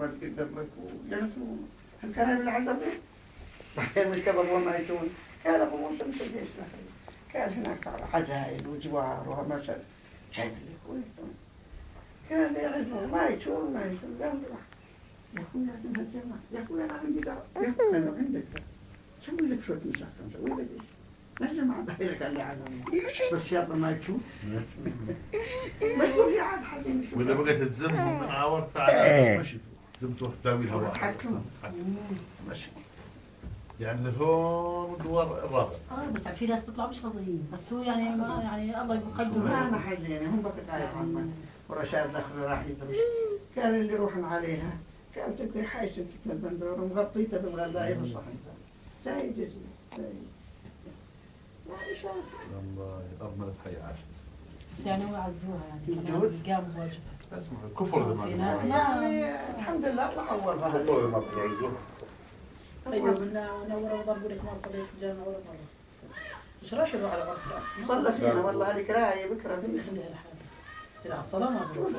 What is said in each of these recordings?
قدامك وجلسوا الكلام العزب بعدين الكبر وما يتون قال ابو موسى مثل ايش نخلي قال هناك عجائل وجوار ومثل جايب لي كويتون قال لي عزمه ما يتون قال يا اخوي لازم هالجماعه يا اخوي انا عندي دار يا اخوي انا عندك سوي لك شويه مساحه نسوي لك ايش لازم عاد لك قال لي عزمه بس يلا ما يتون بس هو قاعد حزين وإذا بقيت تزمهم من عورت على مشي زمت تروح تداوي الهواء ماشي يعني هون ودور الرابع بس في ناس بيطلعوا مش راضيين بس هو يعني ما يعني الله يقدر ما انا حزين هم بقى قاعد عمان ورشاد دخل راح يدرس قال اللي روحن عليها قالت انت حايسه البندور ومغطيته بالغلايه والصحن لا يجوز والله أضمنت حي عاشت بس يعني هو عزوها يعني قاموا بواجبها اسمع الكفر في ناس يعني الحمد لله الله عوضها الكفر ما بتعزوه ايوه من نور وضربوا لك ما صليت في الجامع ولا مره ايش رايح يروح على غرفه صلى فينا والله هذيك رايه بكره فينا خليها لحالها كذا على الصلاه ما بروح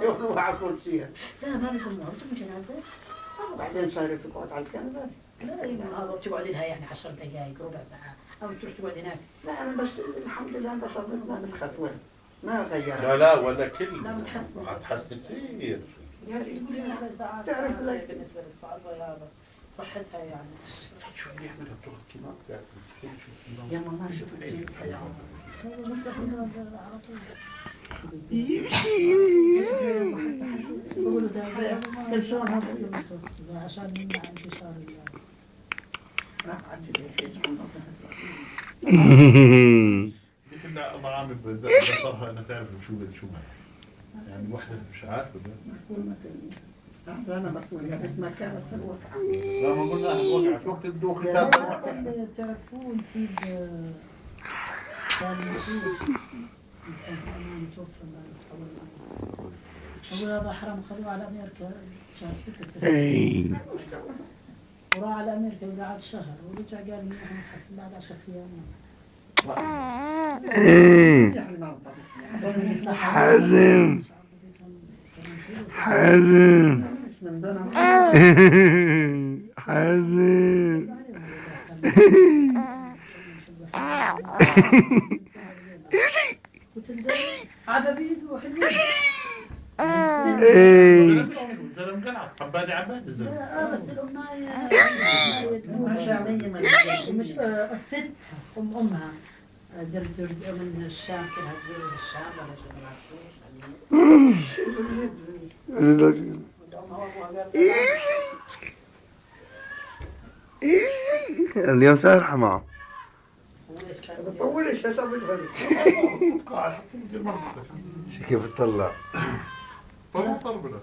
يوم على كرسيها لا ما بيسموها بتسموا جنازه وبعدين صارت تقعد على الكنبه لا يبغى تقعدي لها يعني 10 دقائق ربع ساعه او تروح تقعد هناك لا انا بس الحمد لله انبسطنا بالخطوه ما غيرت لا ولا كل لا بتحسن هتحسن كثير تعرف لك بالنسبه للصعبه هذا صحتها يعني شو بيعملها بتروح كيما قاعد مسكين شو يا ماما شوف العيد سووا ممتحن على طول بقولوا ده كل شلون هذا عشان نمنع انتشار كنا ضعامل بصرها انا تعرف شو يعني وحده مش عارفه هذا انا بقول يا ريت ما كانت في الوقعه لا ما قلنا وقعت وقت الدو ختام تعرفوا نسيب كان نسيب متوفى أقول هذا حرام خذوه على أمريكا شهر 6 وراح على أمريكا وقعد شهر ورجع قال لي أنا حفل بعد 10 أيام حازم حازم حازم عبابيد وحلوة زلم قلع حبادي عباد الزلم بس الأمناية مش الست أمها درز من الشام كلها درز الشام ولا شيء ما عرفتوش اليوم سارحة معه طولش حسب الغريب كيف تطلع طلب